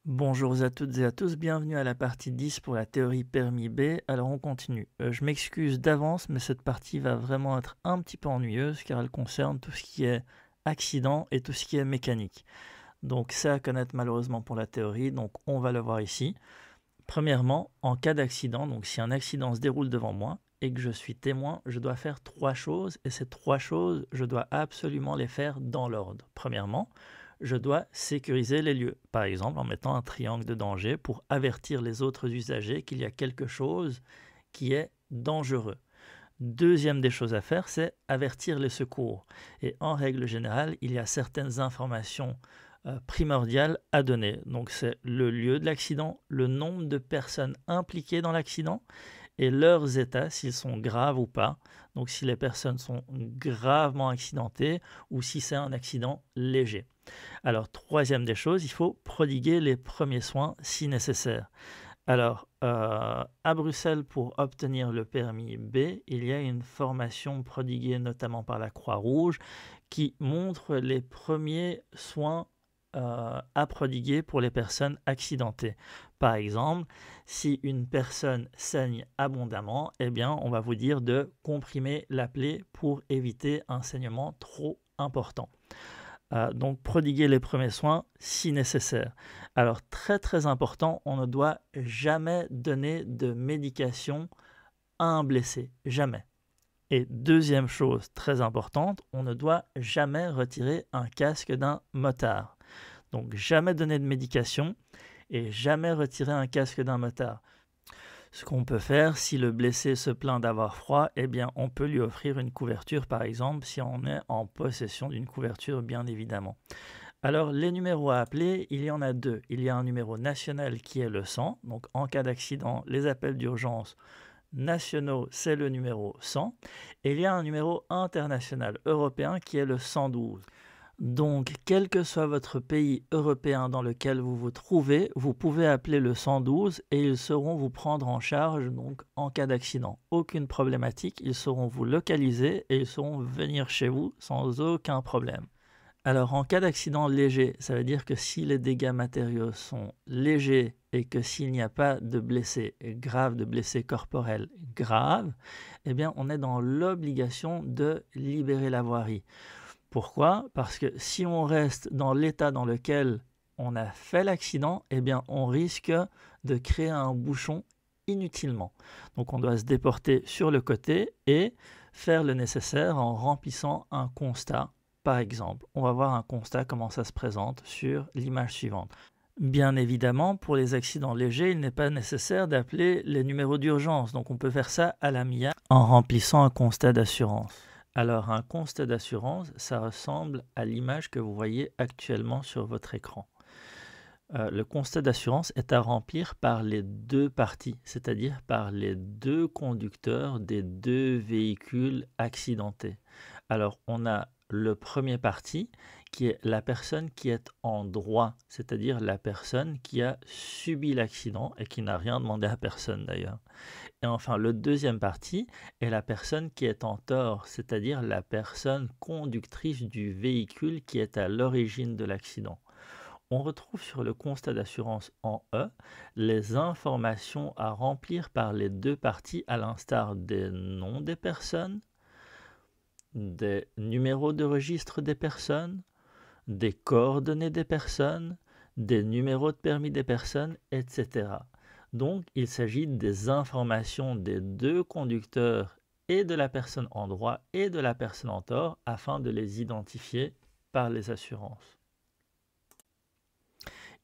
Bonjour à toutes et à tous, bienvenue à la partie 10 pour la théorie permis B. Alors on continue. Je m'excuse d'avance, mais cette partie va vraiment être un petit peu ennuyeuse car elle concerne tout ce qui est accident et tout ce qui est mécanique. Donc c'est à connaître malheureusement pour la théorie, donc on va le voir ici. Premièrement, en cas d'accident, donc si un accident se déroule devant moi et que je suis témoin, je dois faire trois choses et ces trois choses, je dois absolument les faire dans l'ordre. Premièrement, je dois sécuriser les lieux, par exemple en mettant un triangle de danger pour avertir les autres usagers qu'il y a quelque chose qui est dangereux. Deuxième des choses à faire, c'est avertir les secours. Et en règle générale, il y a certaines informations primordiales à donner. Donc c'est le lieu de l'accident, le nombre de personnes impliquées dans l'accident et leurs états, s'ils sont graves ou pas. Donc si les personnes sont gravement accidentées ou si c'est un accident léger. Alors troisième des choses, il faut prodiguer les premiers soins si nécessaire. Alors, à Bruxelles, pour obtenir le permis B, il y a une formation prodiguée notamment par la Croix-Rouge qui montre les premiers soins à prodiguer pour les personnes accidentées. Par exemple, si une personne saigne abondamment, eh bien, on va vous dire de comprimer la plaie pour éviter un saignement trop important. Donc prodiguer les premiers soins si nécessaire. Alors très très important, on ne doit jamais donner de médication à un blessé, jamais. Et deuxième chose très importante, on ne doit jamais retirer un casque d'un motard. Donc jamais donner de médication et jamais retirer un casque d'un motard. Ce qu'on peut faire, si le blessé se plaint d'avoir froid, eh bien on peut lui offrir une couverture par exemple, si on est en possession d'une couverture bien évidemment. Alors les numéros à appeler, il y en a deux. Il y a un numéro national qui est le 100, donc en cas d'accident, les appels d'urgence nationaux, c'est le numéro 100, et il y a un numéro international européen qui est le 112. Donc, quel que soit votre pays européen dans lequel vous vous trouvez, vous pouvez appeler le 112 et ils sauront vous prendre en charge donc, en cas d'accident. Aucune problématique, ils sauront vous localiser et ils sauront venir chez vous sans aucun problème. Alors, en cas d'accident léger, ça veut dire que si les dégâts matériaux sont légers et que s'il n'y a pas de blessés graves, de blessés corporels graves, eh bien, on est dans l'obligation de libérer la voirie. Pourquoi? Parce que si on reste dans l'état dans lequel on a fait l'accident, eh bien, on risque de créer un bouchon inutilement. Donc, on doit se déporter sur le côté et faire le nécessaire en remplissant un constat. Par exemple, on va voir un constat comment ça se présente sur l'image suivante. Bien évidemment, pour les accidents légers, il n'est pas nécessaire d'appeler les numéros d'urgence. Donc, on peut faire ça à la MIA en remplissant un constat d'assurance. Alors, un constat d'assurance, ça ressemble à l'image que vous voyez actuellement sur votre écran. Le constat d'assurance est à remplir par les deux parties, c'est-à-dire par les deux conducteurs des deux véhicules accidentés. Alors, on a le premier parti qui est la personne qui est en droit, c'est-à-dire la personne qui a subi l'accident et qui n'a rien demandé à personne d'ailleurs. Et enfin, le deuxième parti est la personne qui est en tort, c'est-à-dire la personne conductrice du véhicule qui est à l'origine de l'accident. On retrouve sur le constat d'assurance en E les informations à remplir par les deux parties à l'instar des noms des personnes, des numéros de registre des personnes, des coordonnées des personnes, des numéros de permis des personnes, etc. Donc, il s'agit des informations des deux conducteurs et de la personne en droit et de la personne en tort afin de les identifier par les assurances.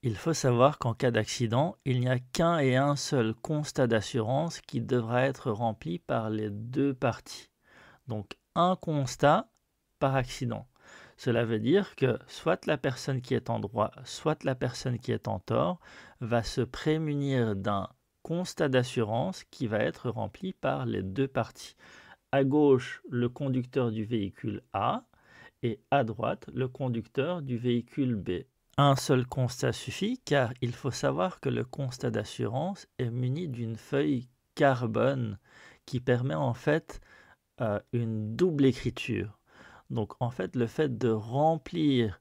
Il faut savoir qu'en cas d'accident, il n'y a qu'un et un seul constat d'assurance qui devra être rempli par les deux parties. Donc, un constat par accident. Cela veut dire que soit la personne qui est en droit, soit la personne qui est en tort va se prémunir d'un constat d'assurance qui va être rempli par les deux parties. À gauche, le conducteur du véhicule A et à droite, le conducteur du véhicule B. Un seul constat suffit car il faut savoir que le constat d'assurance est muni d'une feuille carbone qui permet en fait une double écriture. Donc en fait, le fait de remplir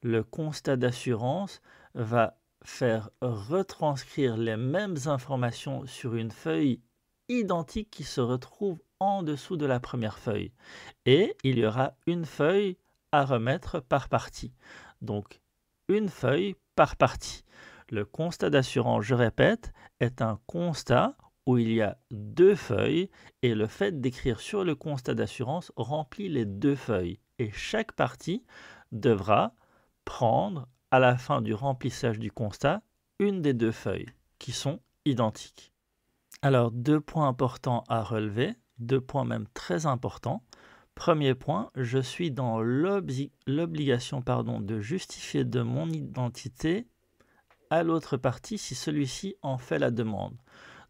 le constat d'assurance va faire retranscrire les mêmes informations sur une feuille identique qui se retrouve en dessous de la première feuille. Et il y aura une feuille à remettre par partie. Donc, une feuille par partie. Le constat d'assurance, je répète, est un constat où il y a 2 feuilles et le fait d'écrire sur le constat d'assurance remplit les 2 feuilles. Et chaque partie devra prendre, à la fin du remplissage du constat, une des 2 feuilles qui sont identiques. Alors, 2 points importants à relever, 2 points même très importants. Premier point, je suis dans l'obligation de justifier de mon identité à l'autre partie si celui-ci en fait la demande.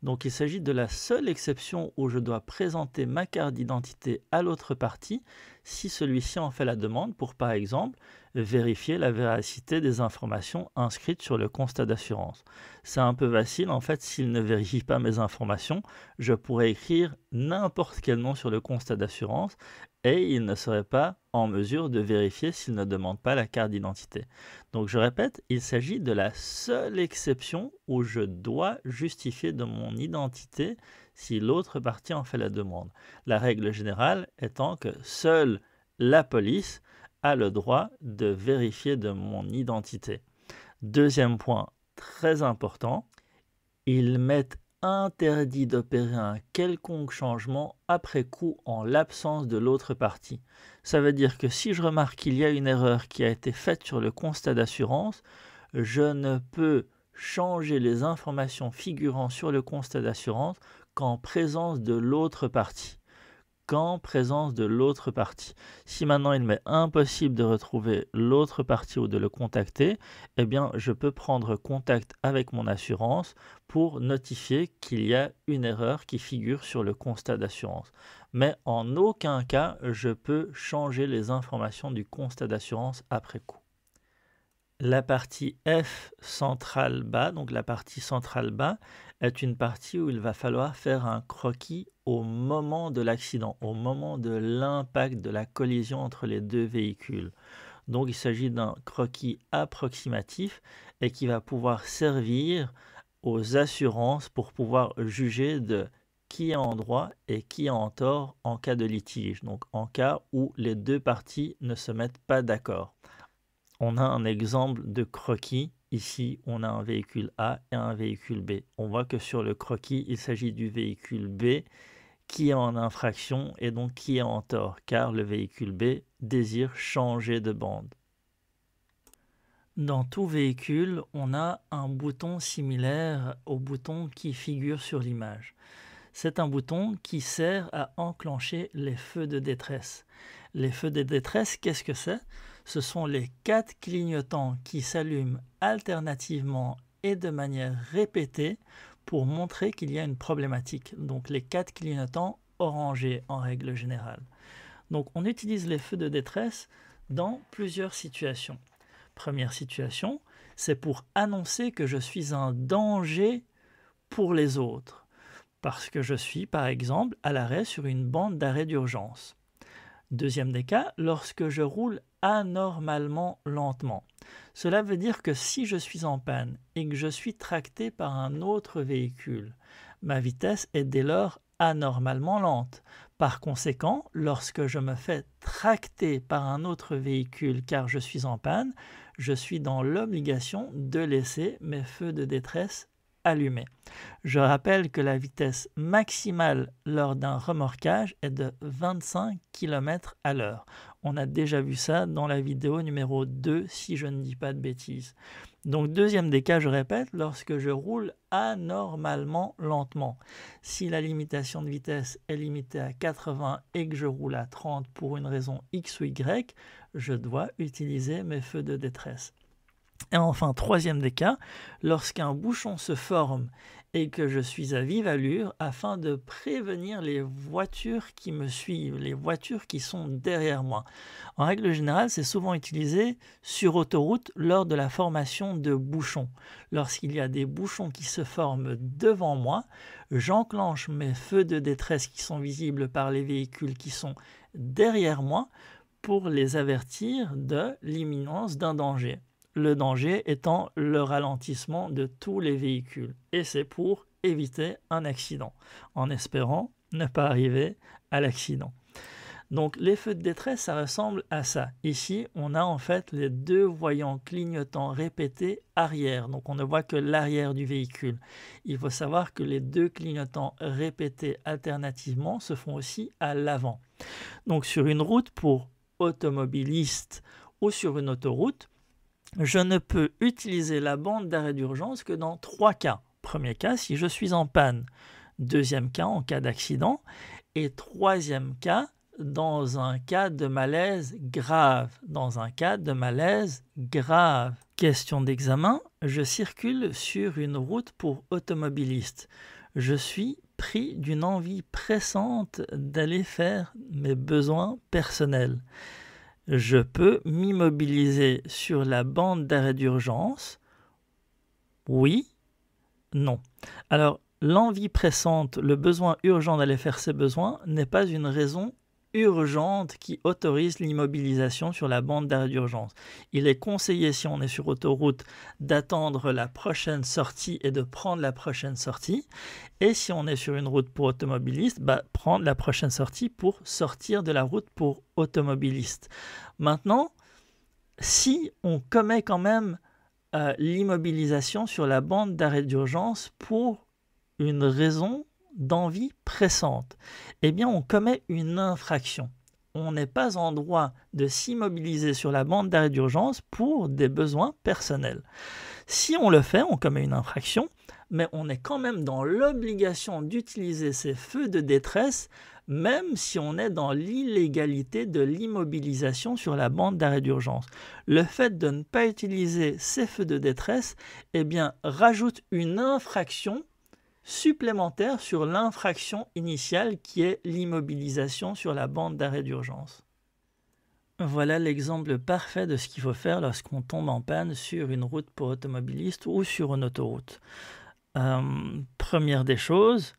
Donc il s'agit de la seule exception où je dois présenter ma carte d'identité à l'autre partie si celui-ci en fait la demande pour, par exemple, vérifier la véracité des informations inscrites sur le constat d'assurance. C'est un peu facile, en fait, s'il ne vérifie pas mes informations, je pourrais écrire n'importe quel nom sur le constat d'assurance et il ne serait pas en mesure de vérifier s'il ne demande pas la carte d'identité. Donc je répète, il s'agit de la seule exception où je dois justifier de mon identité si l'autre partie en fait la demande. La règle générale étant que seule la police a le droit de vérifier de mon identité. Deuxième point très important, ils m'est interdit d'opérer un quelconque changement après coup en l'absence de l'autre partie. Ça veut dire que si je remarque qu'il y a une erreur qui a été faite sur le constat d'assurance, je ne peux changer les informations figurant sur le constat d'assurance qu'en présence de l'autre partie. Qu'en présence de l'autre partie. Si maintenant il m'est impossible de retrouver l'autre partie ou de le contacter, eh bien je peux prendre contact avec mon assurance pour notifier qu'il y a une erreur qui figure sur le constat d'assurance. Mais en aucun cas, je peux changer les informations du constat d'assurance après coup. La partie F centrale bas, donc la partie centrale bas, est une partie où il va falloir faire un croquis au moment de l'accident, au moment de l'impact de la collision entre les 2 véhicules. Donc il s'agit d'un croquis approximatif et qui va pouvoir servir aux assurances pour pouvoir juger de qui est en droit et qui est en tort en cas de litige, donc en cas où les 2 parties ne se mettent pas d'accord. On a un exemple de croquis. Ici, on a un véhicule A et un véhicule B. On voit que sur le croquis, il s'agit du véhicule B qui est en infraction et donc qui est en tort, car le véhicule B désire changer de bande. Dans tout véhicule, on a un bouton similaire au bouton qui figure sur l'image. C'est un bouton qui sert à enclencher les feux de détresse. Les feux de détresse, qu'est-ce que c'est ? Ce sont les 4 clignotants qui s'allument alternativement et de manière répétée pour montrer qu'il y a une problématique. Donc les 4 clignotants orangés en règle générale. Donc on utilise les feux de détresse dans plusieurs situations. Première situation, c'est pour annoncer que je suis un danger pour les autres. Parce que je suis, par exemple, à l'arrêt sur une bande d'arrêt d'urgence. Deuxième des cas, lorsque je roule anormalement lentement. Cela veut dire que si je suis en panne et que je suis tracté par un autre véhicule, ma vitesse est dès lors anormalement lente. Par conséquent, lorsque je me fais tracter par un autre véhicule car je suis en panne, je suis dans l'obligation de laisser mes feux de détresse allumés. Je rappelle que la vitesse maximale lors d'un remorquage est de 25 km à l'heure. On a déjà vu ça dans la vidéo numéro 2, si je ne dis pas de bêtises. Donc deuxième des cas, je répète, lorsque je roule anormalement lentement. Si la limitation de vitesse est limitée à 80 et que je roule à 30 pour une raison X ou Y, je dois utiliser mes feux de détresse. Et enfin, troisième des cas, lorsqu'un bouchon se forme et que je suis à vive allure afin de prévenir les voitures qui me suivent, les voitures qui sont derrière moi. En règle générale, c'est souvent utilisé sur autoroute lors de la formation de bouchons. Lorsqu'il y a des bouchons qui se forment devant moi, j'enclenche mes feux de détresse qui sont visibles par les véhicules qui sont derrière moi pour les avertir de l'imminence d'un danger. le danger étant le ralentissement de tous les véhicules. Et c'est pour éviter un accident, en espérant ne pas arriver à l'accident. Donc les feux de détresse, ça ressemble à ça. Ici, on a en fait les deux voyants clignotants répétés arrière. Donc on ne voit que l'arrière du véhicule. Il faut savoir que les deux clignotants répétés alternativement se font aussi à l'avant. Donc sur une route pour automobilistes ou sur une autoroute, je ne peux utiliser la bande d'arrêt d'urgence que dans 3 cas. Premier cas, si je suis en panne. Deuxième cas, en cas d'accident. Et troisième cas, dans un cas de malaise grave. Dans un cas de malaise grave. Question d'examen, je circule sur une route pour automobilistes. Je suis pris d'une envie pressante d'aller faire mes besoins personnels. Je peux m'immobiliser sur la bande d'arrêt d'urgence? Oui, non. Alors, l'envie pressante, le besoin urgent d'aller faire ses besoins n'est pas une raison urgente qui autorise l'immobilisation sur la bande d'arrêt d'urgence. Il est conseillé, si on est sur autoroute, d'attendre la prochaine sortie et de prendre la prochaine sortie. Et si on est sur une route pour automobilistes, prendre la prochaine sortie pour sortir de la route pour automobilistes. Maintenant, si on commet quand même l'immobilisation sur la bande d'arrêt d'urgence pour une raison d'envie pressante, eh bien on commet une infraction. On n'est pas en droit de s'immobiliser sur la bande d'arrêt d'urgence pour des besoins personnels. Si on le fait, on commet une infraction, mais on est quand même dans l'obligation d'utiliser ces feux de détresse, même si on est dans l'illégalité de l'immobilisation sur la bande d'arrêt d'urgence. Le fait de ne pas utiliser ces feux de détresse, eh bien, rajoute une infraction supplémentaire sur l'infraction initiale qui est l'immobilisation sur la bande d'arrêt d'urgence. Voilà l'exemple parfait de ce qu'il faut faire lorsqu'on tombe en panne sur une route pour automobilistes ou sur une autoroute. Première des choses,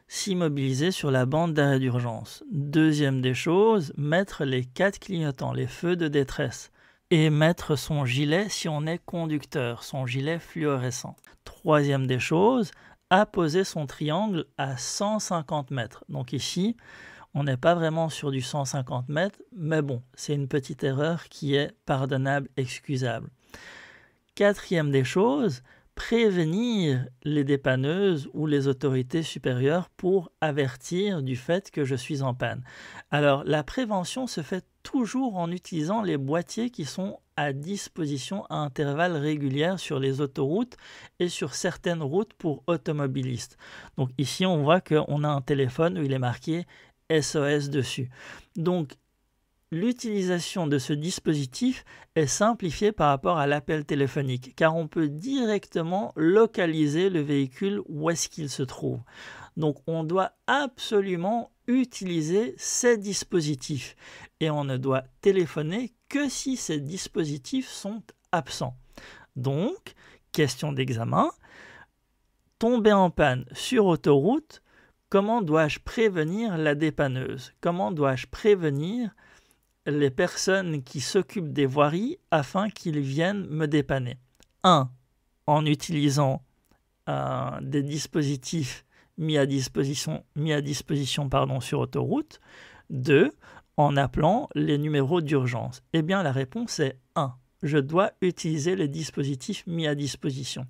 s'immobiliser sur la bande d'arrêt d'urgence. Deuxième des choses, mettre les 4 clignotants, les feux de détresse. Et mettre son gilet si on est conducteur, son gilet fluorescent. Troisième des choses, apposer son triangle à 150 mètres. Donc ici, on n'est pas vraiment sur du 150 mètres, mais bon, c'est une petite erreur qui est pardonnable, excusable. Quatrième des choses, prévenir les dépanneuses ou les autorités supérieures pour avertir du fait que je suis en panne. Alors, la prévention se fait toujours en utilisant les boîtiers qui sont à disposition à intervalles réguliers sur les autoroutes et sur certaines routes pour automobilistes. Donc ici, on voit qu'on a un téléphone où il est marqué SOS dessus. Donc, l'utilisation de ce dispositif est simplifiée par rapport à l'appel téléphonique, car on peut directement localiser le véhicule où est-ce qu'il se trouve. Donc on doit absolument utiliser ces dispositifs et on ne doit téléphoner que si ces dispositifs sont absents. Donc, question d'examen, tomber en panne sur autoroute, comment dois-je prévenir la dépanneuse? Comment dois-je prévenir les personnes qui s'occupent des voiries afin qu'ils viennent me dépanner? 1. En utilisant des dispositifs mis à disposition sur autoroute. 2. En appelant les numéros d'urgence. Eh bien, la réponse est 1. Je dois utiliser les dispositifs mis à disposition.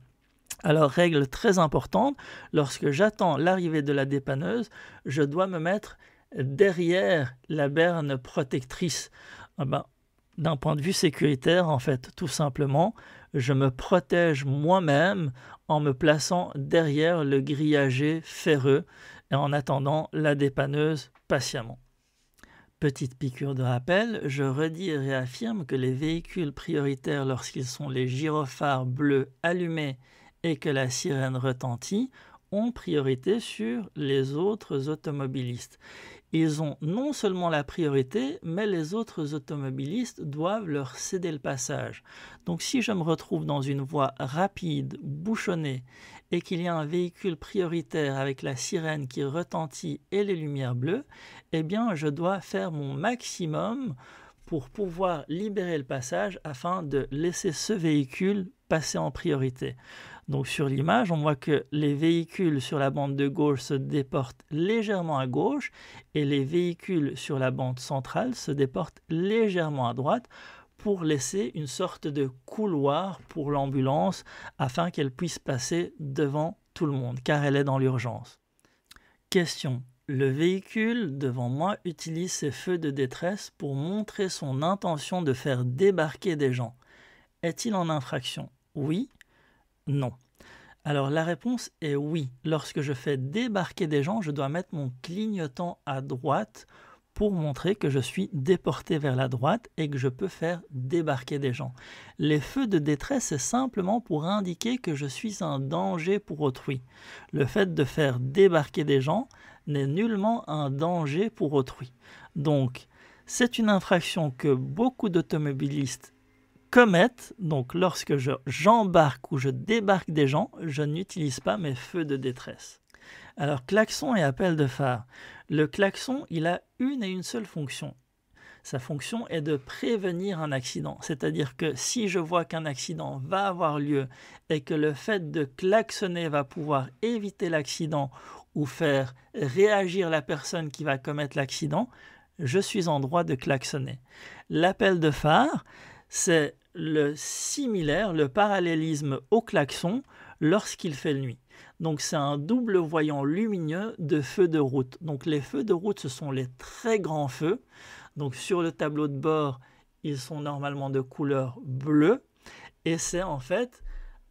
Alors, règle très importante, lorsque j'attends l'arrivée de la dépanneuse, je dois me mettre derrière la berne protectrice. D'un point de vue sécuritaire, en fait, tout simplement, je me protège moi-même en me plaçant derrière le grillager ferreux et en attendant la dépanneuse patiemment. Petite piqûre de rappel, je redis et réaffirme que les véhicules prioritaires lorsqu'ils sont les gyrophares bleus allumés et que la sirène retentit ont priorité sur les autres automobilistes. Ils ont non seulement la priorité, mais les autres automobilistes doivent leur céder le passage. Donc si je me retrouve dans une voie rapide, bouchonnée, et qu'il y a un véhicule prioritaire avec la sirène qui retentit et les lumières bleues, eh bien je dois faire mon maximum pour pouvoir libérer le passage afin de laisser ce véhicule passer en priorité. Donc sur l'image, on voit que les véhicules sur la bande de gauche se déportent légèrement à gauche et les véhicules sur la bande centrale se déportent légèrement à droite pour laisser une sorte de couloir pour l'ambulance afin qu'elle puisse passer devant tout le monde car elle est dans l'urgence. Question. Le véhicule devant moi utilise ses feux de détresse pour montrer son intention de faire débarquer des gens. Est-il en infraction? Oui? Non. Alors la réponse est oui. Lorsque je fais débarquer des gens, je dois mettre mon clignotant à droite pour montrer que je suis déporté vers la droite et que je peux faire débarquer des gens. Les feux de détresse, c'est simplement pour indiquer que je suis un danger pour autrui. Le fait de faire débarquer des gens n'est nullement un danger pour autrui. Donc, c'est une infraction que beaucoup d'automobilistes commettent. Donc, lorsque j'embarque ou je débarque des gens, je n'utilise pas mes feux de détresse. Alors, klaxon et appel de phare. Le klaxon, il a une et une seule fonction. Sa fonction est de prévenir un accident. C'est-à-dire que si je vois qu'un accident va avoir lieu et que le fait de klaxonner va pouvoir éviter l'accident ou faire réagir la personne qui va commettre l'accident, je suis en droit de klaxonner. L'appel de phare, c'est le similaire, le parallélisme au klaxon lorsqu'il fait nuit. Donc c'est un double voyant lumineux de feux de route. Donc les feux de route, ce sont les très grands feux. Donc sur le tableau de bord, ils sont normalement de couleur bleue. Et c'est en fait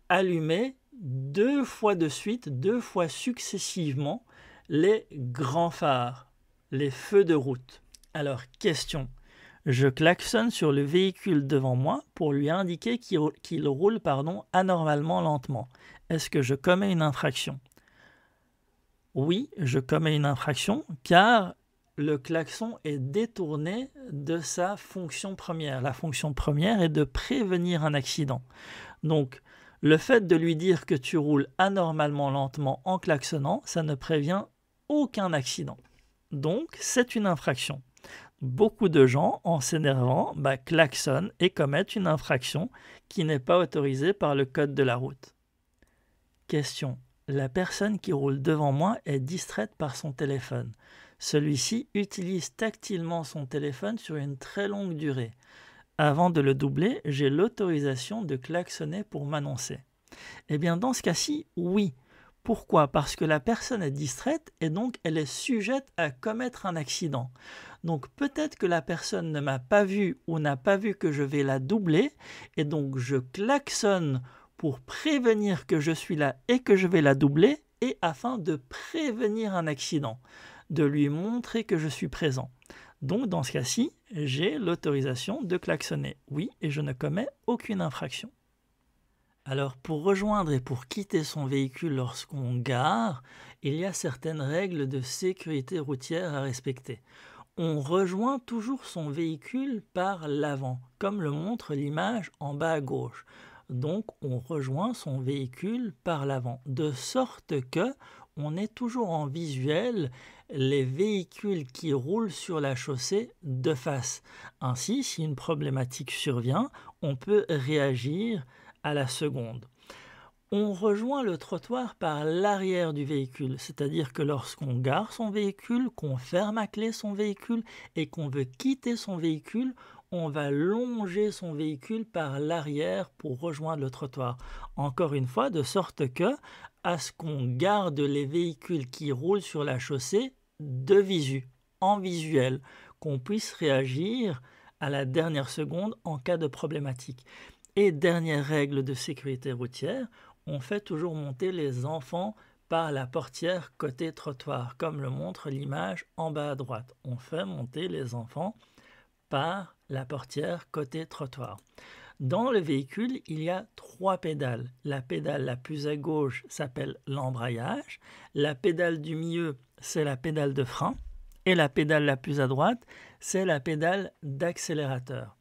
allumé 2 fois de suite, 2 fois successivement, les grands phares, les feux de route. Alors question. Je klaxonne sur le véhicule devant moi pour lui indiquer qu'il roule anormalement lentement. Est-ce que je commets une infraction? Oui, je commets une infraction car le klaxon est détourné de sa fonction première. La fonction première est de prévenir un accident. Donc, le fait de lui dire que tu roules anormalement lentement en klaxonnant, ça ne prévient aucun accident. Donc, c'est une infraction. Beaucoup de gens, en s'énervant, klaxonnent et commettent une infraction qui n'est pas autorisée par le code de la route. Question. La personne qui roule devant moi est distraite par son téléphone. Celui-ci utilise tactilement son téléphone sur une très longue durée. Avant de le doubler, j'ai l'autorisation de klaxonner pour m'annoncer. Eh bien, dans ce cas-ci, oui. Pourquoi? Parce que la personne est distraite et donc elle est sujette à commettre un accident. Donc peut-être que la personne ne m'a pas vu ou n'a pas vu que je vais la doubler et donc je klaxonne pour prévenir que je suis là et que je vais la doubler et afin de prévenir un accident, de lui montrer que je suis présent. Donc dans ce cas-ci, j'ai l'autorisation de klaxonner. Oui, et je ne commets aucune infraction. Alors pour rejoindre et pour quitter son véhicule lorsqu'on gare, il y a certaines règles de sécurité routière à respecter. On rejoint toujours son véhicule par l'avant, comme le montre l'image en bas à gauche. Donc on rejoint son véhicule par l'avant, de sorte que on est toujours en visuel les véhicules qui roulent sur la chaussée de face. Ainsi, si une problématique survient, on peut réagir à la seconde. On rejoint le trottoir par l'arrière du véhicule, c'est-à-dire que lorsqu'on gare son véhicule, qu'on ferme à clé son véhicule et qu'on veut quitter son véhicule, on va longer son véhicule par l'arrière pour rejoindre le trottoir. Encore une fois, de sorte que, à ce qu'on garde les véhicules qui roulent sur la chaussée de visu, en visuel, qu'on puisse réagir à la dernière seconde en cas de problématique. Et dernière règle de sécurité routière, on fait toujours monter les enfants par la portière côté trottoir, comme le montre l'image en bas à droite. On fait monter les enfants par la portière côté trottoir. Dans le véhicule, il y a 3 pédales. La pédale la plus à gauche s'appelle l'embrayage, la pédale du milieu, c'est la pédale de frein, et la pédale la plus à droite, c'est la pédale d'accélérateur.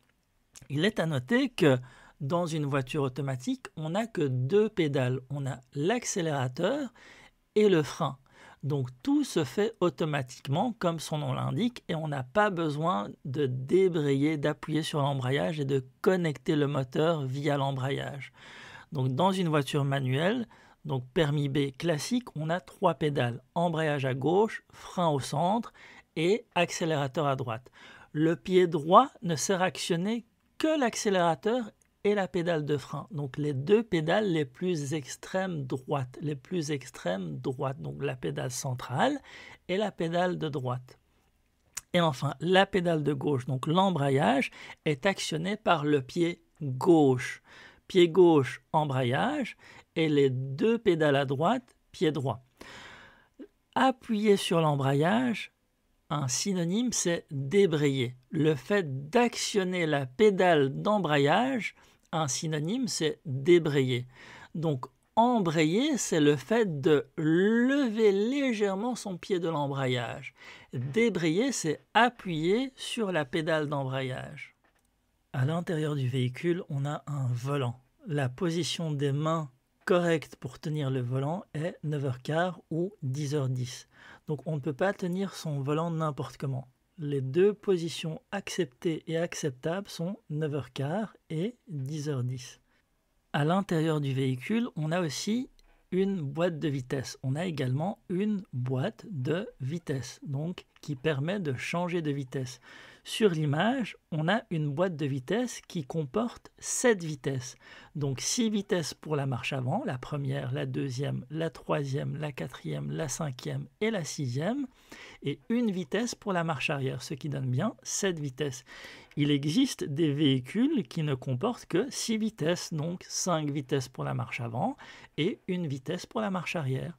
Il est à noter que dans une voiture automatique, on n'a que 2 pédales. On a l'accélérateur et le frein. Donc tout se fait automatiquement comme son nom l'indique et on n'a pas besoin de débrayer, d'appuyer sur l'embrayage et de connecter le moteur via l'embrayage. Donc dans une voiture manuelle, donc permis B classique, on a 3 pédales, embrayage à gauche, frein au centre et accélérateur à droite. Le pied droit ne sert à actionner que l'accélérateur et la pédale de frein. Donc les deux pédales les plus extrêmes droites, donc la pédale centrale et la pédale de droite. Et enfin, la pédale de gauche, donc l'embrayage, est actionné par le pied gauche. Pied gauche, embrayage, et les deux pédales à droite, pied droit. Appuyer sur l'embrayage, un synonyme, c'est débrayer. Le fait d'actionner la pédale d'embrayage, un synonyme, c'est débrayer. Donc, embrayer, c'est le fait de lever légèrement son pied de l'embrayage. Débrayer, c'est appuyer sur la pédale d'embrayage. À l'intérieur du véhicule, on a un volant. La position des mains correcte pour tenir le volant est 9h15 ou 10h10. Donc on ne peut pas tenir son volant n'importe comment. Les deux positions acceptées et acceptables sont 9h15 et 10h10. À l'intérieur du véhicule, on a aussi une boîte de vitesse. On a également une boîte de vitesse, donc qui permet de changer de vitesse. Sur l'image, on a une boîte de vitesse qui comporte 7 vitesses. Donc 6 vitesses pour la marche avant, la première, la deuxième, la troisième, la quatrième, la cinquième et la sixième, et une vitesse pour la marche arrière, ce qui donne bien 7 vitesses. Il existe des véhicules qui ne comportent que 6 vitesses, donc 5 vitesses pour la marche avant et une vitesse pour la marche arrière.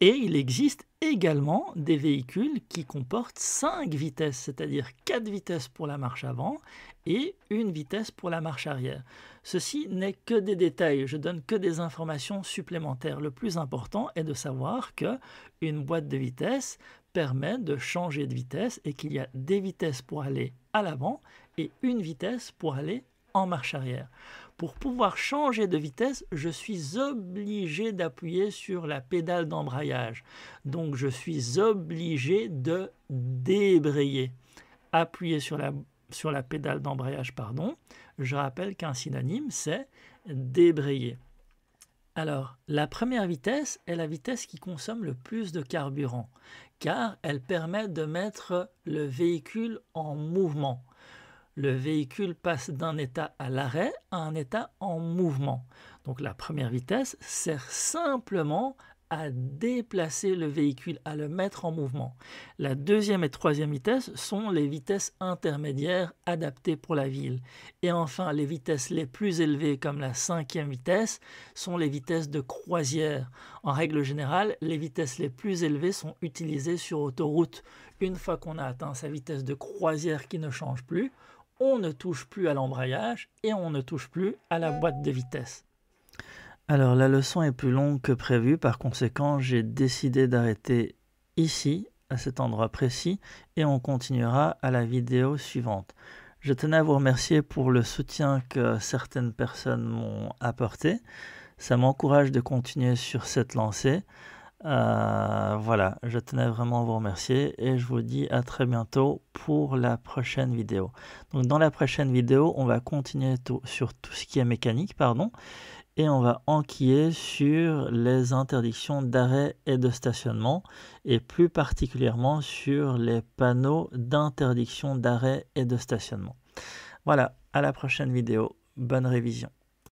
Et il existe également des véhicules qui comportent 5 vitesses, c'est-à-dire 4 vitesses pour la marche avant et une vitesse pour la marche arrière. Ceci n'est que des détails, je donne que des informations supplémentaires. Le plus important est de savoir qu'une boîte de vitesse permet de changer de vitesse et qu'il y a des vitesses pour aller à l'avant et une vitesse pour aller en marche arrière. Pour pouvoir changer de vitesse, je suis obligé d'appuyer sur la pédale d'embrayage. Donc je suis obligé de débrayer. Appuyer sur la pédale d'embrayage, je rappelle qu'un synonyme, c'est débrayer. Alors, la première vitesse est la vitesse qui consomme le plus de carburant, car elle permet de mettre le véhicule en mouvement. Le véhicule passe d'un état à l'arrêt à un état en mouvement. Donc la première vitesse sert simplement à déplacer le véhicule, à le mettre en mouvement. La deuxième et troisième vitesse sont les vitesses intermédiaires adaptées pour la ville. Et enfin, les vitesses les plus élevées, comme la cinquième vitesse, sont les vitesses de croisière. En règle générale, les vitesses les plus élevées sont utilisées sur autoroute. Une fois qu'on a atteint sa vitesse de croisière qui ne change plus, on ne touche plus à l'embrayage et on ne touche plus à la boîte de vitesse. Alors la leçon est plus longue que prévu, par conséquent j'ai décidé d'arrêter ici, à cet endroit précis, et on continuera à la vidéo suivante. Je tenais à vous remercier pour le soutien que certaines personnes m'ont apporté. Ça m'encourage de continuer sur cette lancée. Voilà, je tenais vraiment à vous remercier et je vous dis à très bientôt pour la prochaine vidéo. Donc dans la prochaine vidéo, on va continuer sur tout ce qui est mécanique, et on va enquiller sur les interdictions d'arrêt et de stationnement et plus particulièrement sur les panneaux d'interdiction d'arrêt et de stationnement. Voilà, à la prochaine vidéo. Bonne révision.